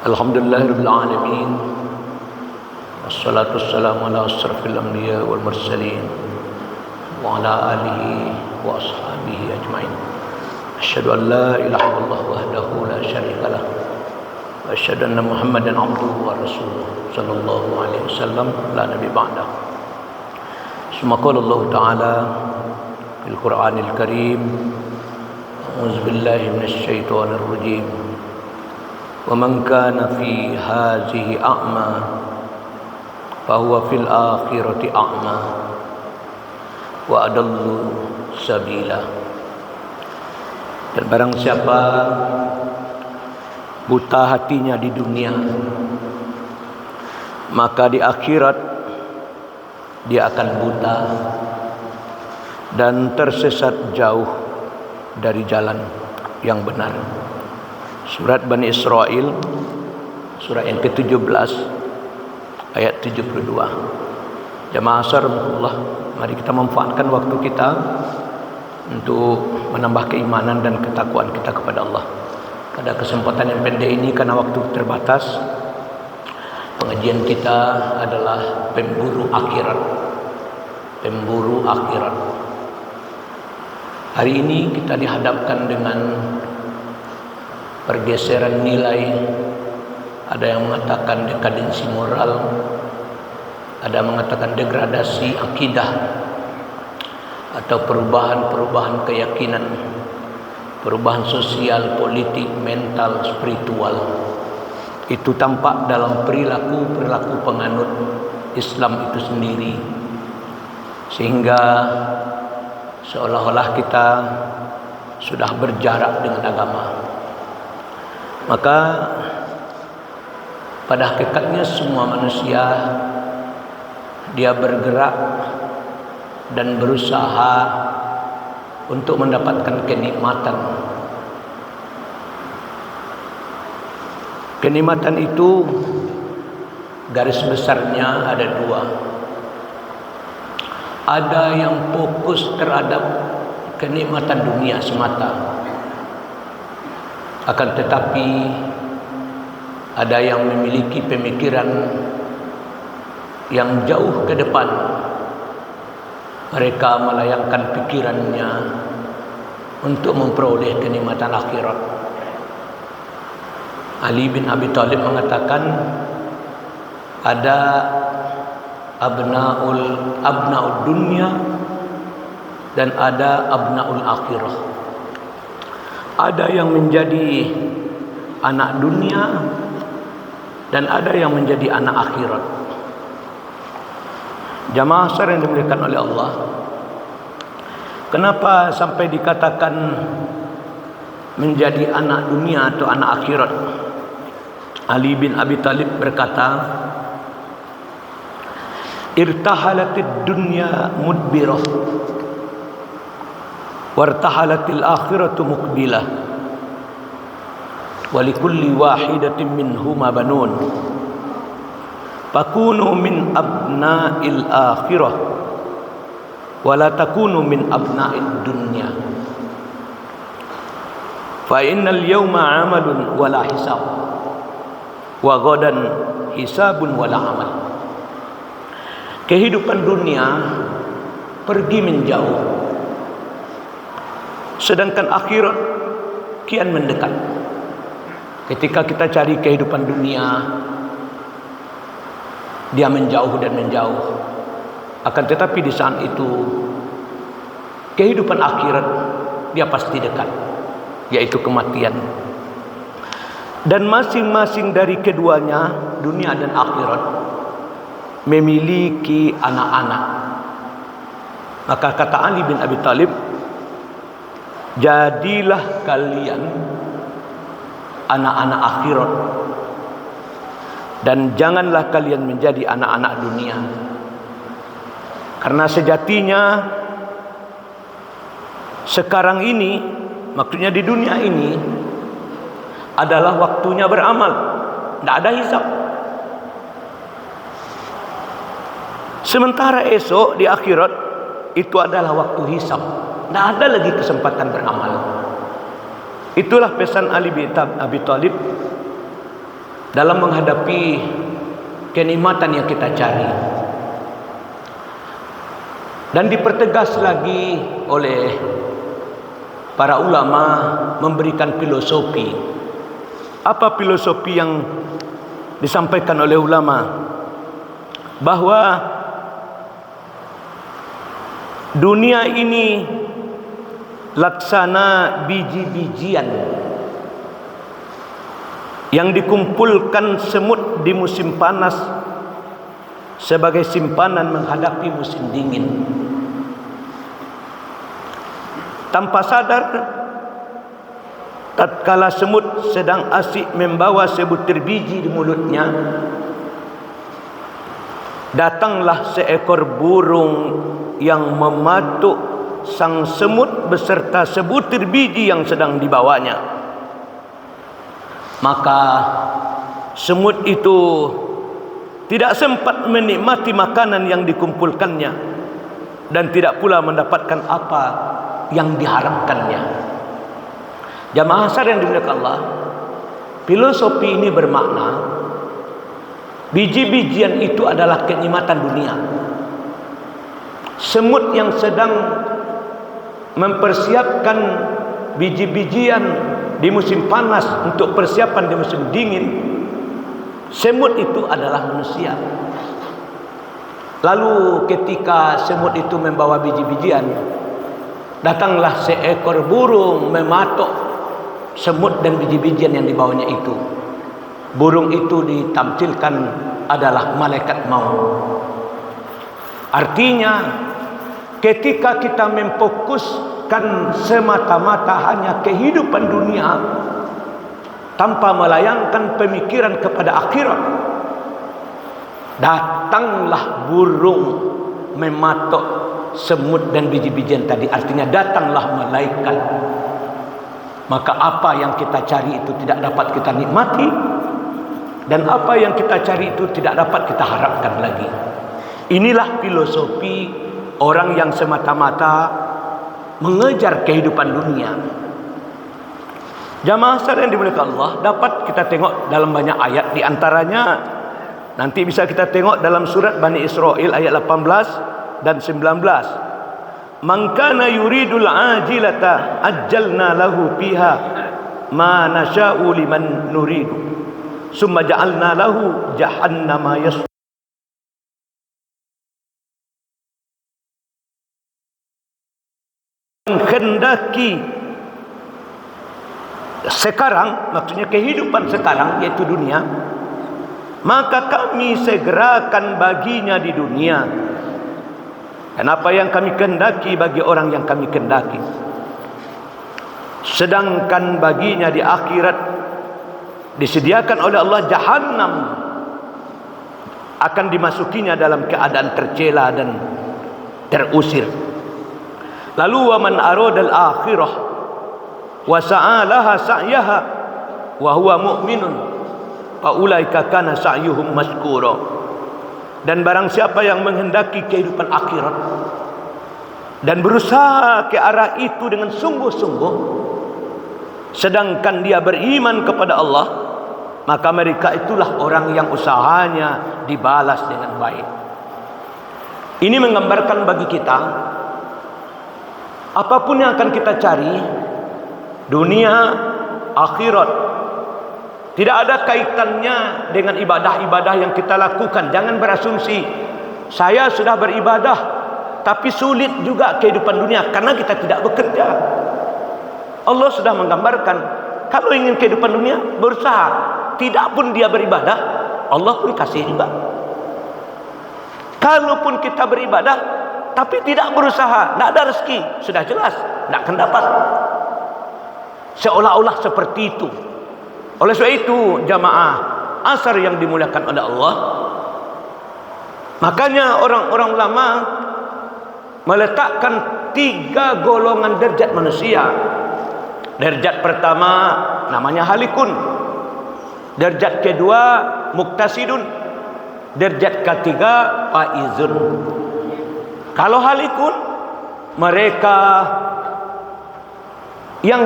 Alhamdulillahirabbil alamin. Wassalatu wassalamu ala asyrafil anbiya wal mursalin wa ala alihi wa ashabihi ajmain. Asyhadu an la ilaha illallah wahdahu la syarika lah wa asyhadu anna Muhammadan abduhu wa rasuluh sallallahu alaihi wasallam la nabi ba'da. Summa qala Allah ta'ala fil Qur'anil Karim, a'udzu billahi minasy syaithanir rajim. وَمَنْ كَانَ فِي هَذِهِ أَعْمَى فَهُوَ فِي الْآخِرَةِ أَعْمَى وَأَضَلُّ سَبِيلًا. Dan barang siapa buta hatinya di dunia, maka di akhirat dia akan buta dan tersesat jauh dari jalan yang benar. Surat Bani Israel, surat yang ke-17, ayat 72. Jamaah sarmullah, mari kita manfaatkan waktu kita untuk menambah keimanan dan ketakwaan kita kepada Allah. Pada kesempatan yang pendek ini, karena waktu terbatas, pengajian kita adalah pemburu akhirat. Pemburu akhirat. Hari ini kita dihadapkan dengan pergeseran nilai. Ada yang mengatakan dekadensi moral, ada yang mengatakan degradasi akidah, atau perubahan keyakinan, perubahan sosial, politik, mental, spiritual. Itu tampak dalam perilaku penganut Islam itu sendiri, sehingga seolah-olah kita sudah berjarak dengan agama. Maka pada hakikatnya semua manusia dia bergerak dan berusaha untuk mendapatkan kenikmatan. Kenikmatan itu garis besarnya ada dua. Ada yang fokus terhadap kenikmatan dunia semata. Akan tetapi ada yang memiliki pemikiran yang jauh ke depan. Mereka melayangkan pikirannya untuk memperoleh kenikmatan akhirat. Ali bin Abi Thalib mengatakan ada abnaul dunya dan ada abnaul akhirah. Ada yang menjadi anak dunia dan ada yang menjadi anak akhirat. Jamaah yang dimuliakan oleh Allah, kenapa sampai dikatakan menjadi anak dunia atau anak akhirat? Ali bin Abi Thalib berkata, irtahalatid dunya mudbirah wartahalatil akhiratu muqbilah walikulli wahidatin minhuma banun fakunu min abna'il akhirah wala takunu min abna'id dunya fa innal yawma amalun wala hisab wa ghadan hisabun wala amal. Kehidupan dunia pergi menjauh, sedangkan akhirat kian mendekat. Ketika kita cari kehidupan dunia, dia menjauh dan menjauh. Akan tetapi di saat itu kehidupan akhirat dia pasti dekat, yaitu kematian. Dan masing-masing dari keduanya, dunia dan akhirat, memiliki anak-anak. Maka kata Ali bin Abi Thalib, jadilah kalian anak-anak akhirat dan janganlah kalian menjadi anak-anak dunia. Karena sejatinya sekarang ini, maksudnya di dunia ini, adalah waktunya beramal, tidak ada hisab. Sementara esok di akhirat itu adalah waktu hisab, tidak ada lagi kesempatan beramal. Itulah pesan Ali bin Abi Thalib dalam menghadapi kenikmatan yang kita cari. Dan dipertegas lagi oleh para ulama memberikan filosofi. Apa filosofi yang disampaikan oleh ulama? Bahwa dunia ini laksana biji-bijian yang dikumpulkan semut di musim panas sebagai simpanan menghadapi musim dingin. Tanpa sadar, tatkala semut sedang asyik membawa sebutir biji di mulutnya, datanglah seekor burung yang mematuk sang semut beserta sebutir biji yang sedang dibawanya. Maka semut itu tidak sempat menikmati makanan yang dikumpulkannya dan tidak pula mendapatkan apa yang diharapkannya. Jamaah yang dimuliakan Allah, filosofi ini bermakna biji-bijian itu adalah kenikmatan dunia. Semut yang sedang mempersiapkan biji-bijian di musim panas untuk persiapan di musim dingin, semut itu adalah manusia. Lalu ketika semut itu membawa biji-bijian, datanglah seekor burung mematuk semut dan biji-bijian yang dibawanya itu. Burung itu ditampilkan adalah malaikat maut. Artinya, ketika kita memfokuskan semata-mata hanya kehidupan dunia tanpa melayangkan pemikiran kepada akhirat, datanglah burung mematuk semut dan biji-bijian tadi. Artinya datanglah malaikat. Maka apa yang kita cari itu tidak dapat kita nikmati, dan apa yang kita cari itu tidak dapat kita harapkan lagi. Inilah filosofi orang yang semata-mata mengejar kehidupan dunia. Jamaah sekalian dimuliakan Allah, dapat kita tengok dalam banyak ayat. Di antaranya nanti bisa kita tengok dalam surat Bani Israel ayat 18 dan 19. Man kana yuridul ajilata ajjalna lahu fiha ma nasha'u liman nuridu summa ja'alna lahu jahannama yas. Menghendaki sekarang, maksudnya kehidupan sekarang, yaitu dunia, maka kami segerakan baginya di dunia. Dan apa yang kami kehendaki bagi orang yang kami kehendaki. Sedangkan baginya di akhirat disediakan oleh Allah jahannam, akan dimasukinya dalam keadaan tercela dan terusir. Lalu wa man aradal akhirah wa sa'alaha sa'yaha wa huwa mu'minun fa ulaika kana sa'yuhum mashkura. Dan barang siapa yang menghendaki kehidupan akhirat dan berusaha ke arah itu dengan sungguh-sungguh, sedangkan dia beriman kepada Allah, maka mereka itulah orang yang usahanya dibalas dengan baik. Ini menggambarkan bagi kita, apapun yang akan kita cari, dunia, akhirat, tidak ada kaitannya dengan ibadah-ibadah yang kita lakukan. Jangan berasumsi, saya sudah beribadah tapi sulit juga kehidupan dunia karena kita tidak bekerja. Allah sudah menggambarkan, kalau ingin kehidupan dunia, berusaha. Tidak pun dia beribadah, Allah pun kasih juga. Kalaupun kita beribadah tapi tidak berusaha, tidak ada rezeki, sudah jelas tidak akan dapat. Seolah-olah seperti itu. Oleh sebab itu, jamaah asar yang dimuliakan oleh Allah, makanya orang-orang ulama meletakkan 3 golongan derajat manusia. Derajat pertama namanya halikun, derajat kedua muktasidun, derajat ketiga faizun. Kalau halikun, mereka yang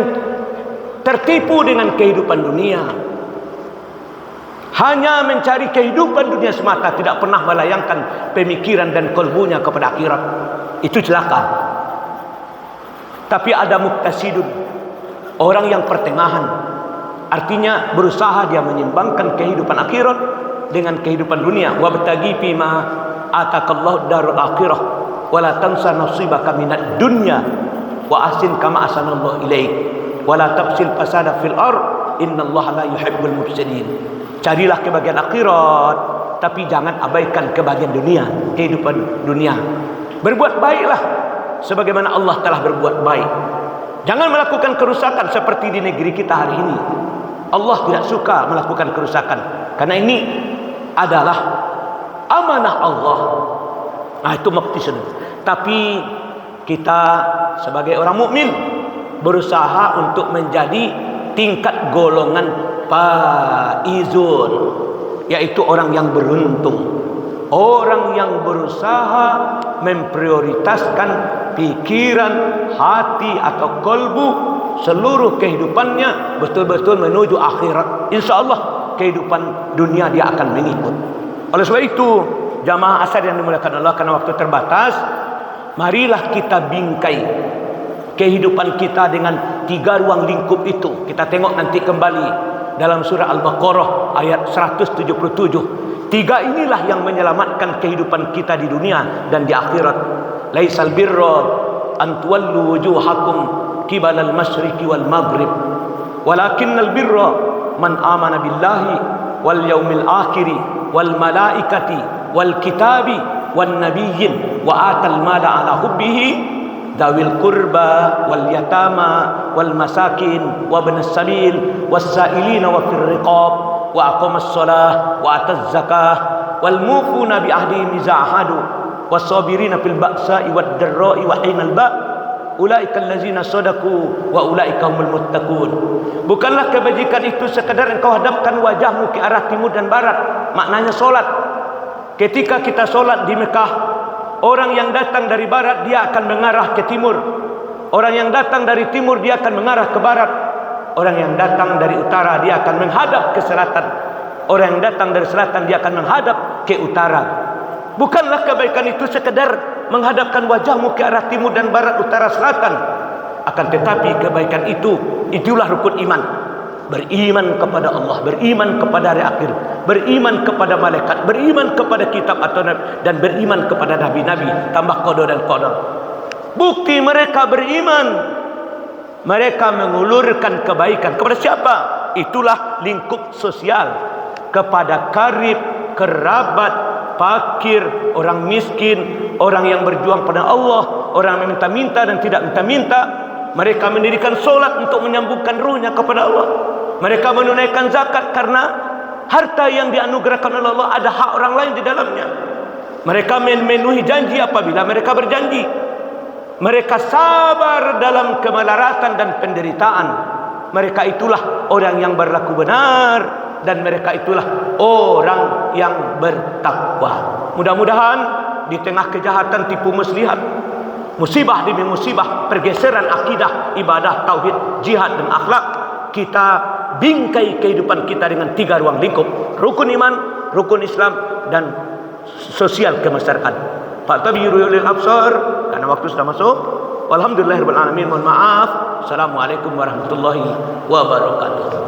tertipu dengan kehidupan dunia, hanya mencari kehidupan dunia semata, tidak pernah melayangkan pemikiran dan kalbunya kepada akhirat, itu celaka. Tapi ada muktasidun, orang yang pertengahan, artinya berusaha dia menyimbangkan kehidupan akhirat dengan kehidupan dunia. Wabtaghi fima atakallahu darul akhirah wala tansa nasibaka minad dunya wa ahsin kama ahsanallahu ilaik wala tabsil fasada fil ard innallaha la yuhibbul mufsidin. Carilah kebahagiaan akhirat, tapi jangan abaikan kebahagiaan dunia, kehidupan dunia. Berbuat baiklah sebagaimana Allah telah berbuat baik. Jangan melakukan kerusakan seperti di negeri kita hari ini. Allah tidak suka melakukan kerusakan, karena ini adalah amanah Allah. Nah, itu muktisib. Tapi kita sebagai orang mukmin berusaha untuk menjadi tingkat golongan faizun, yaitu orang yang beruntung, orang yang berusaha memprioritaskan pikiran, hati atau kalbu, seluruh kehidupannya betul-betul menuju akhirat. Insya Allah kehidupan dunia dia akan mengikut. Oleh sebab itu, jamaah asar yang dimuliakan Allah, karena waktu terbatas, marilah kita bingkai kehidupan kita dengan 3 ruang lingkup itu. Kita tengok nanti kembali dalam surah Al-Baqarah ayat 177. 3 inilah yang menyelamatkan kehidupan kita di dunia dan di akhirat. Laisal birra an tuwallu wujuhakum qibalal masyriqi wal maghrib walakinnal birra man amana billahi wal yaumil akhiri wal malaikati wal kitabi wan nabiyyin wa atal mala ala hubbihi dawil qurba wal yatama wal masakin wa ibnas sabil was sailina wa fir riqab wa aqamas shalah wa ataz zakah wal mufuna bi ahdihim iza ahadu was sabirina fil ba'sa'i wad darra'i wa hinal ba' ulaika allazina sadaqu wa ulaika humul muttaqun. Bukanlah kebajikan itu sekadar engkau hadapkan wajahmu ke arah timur dan barat, maknanya solat. Ketika kita solat di Mekah, orang yang datang dari barat dia akan mengarah ke timur, orang yang datang dari timur dia akan mengarah ke barat, orang yang datang dari utara dia akan menghadap ke selatan, orang yang datang dari selatan dia akan menghadap ke utara. Bukanlah kebaikan itu sekedar menghadapkan wajahmu ke arah timur dan barat, utara, selatan. Akan tetapi kebaikan itu, itulah rukun iman. Beriman kepada Allah, beriman kepada hari akhir, beriman kepada malaikat, beriman kepada kitab atau dan beriman kepada nabi-nabi, tambah qada dan qadar. Bukti mereka beriman, mereka mengulurkan kebaikan kepada siapa? Itulah lingkup sosial, kepada karib, kerabat, fakir, orang miskin, orang yang berjuang pada Allah, orang yang minta-minta dan tidak minta-minta. Mereka mendirikan solat untuk menyambungkan ruhnya kepada Allah. Mereka menunaikan zakat karena harta yang dianugerahkan oleh Allah ada hak orang lain di dalamnya. Mereka memenuhi janji apabila mereka berjanji. Mereka sabar dalam kemelaratan dan penderitaan. Mereka itulah orang yang berlaku benar, dan mereka itulah orang yang bertakwa. Mudah-mudahan di tengah kejahatan, tipu muslihat, musibah demi musibah, pergeseran akidah, ibadah, tauhid, jihad dan akhlak, kita bingkai kehidupan kita dengan 3 ruang lingkup: rukun iman, rukun Islam, dan sosial kemasyarakatan. Fa'tabiru ulil absar, karena waktu sudah masuk. Walhamdulillahirabbil alamin. Mohon maaf. Assalamualaikum warahmatullahi wabarakatuh.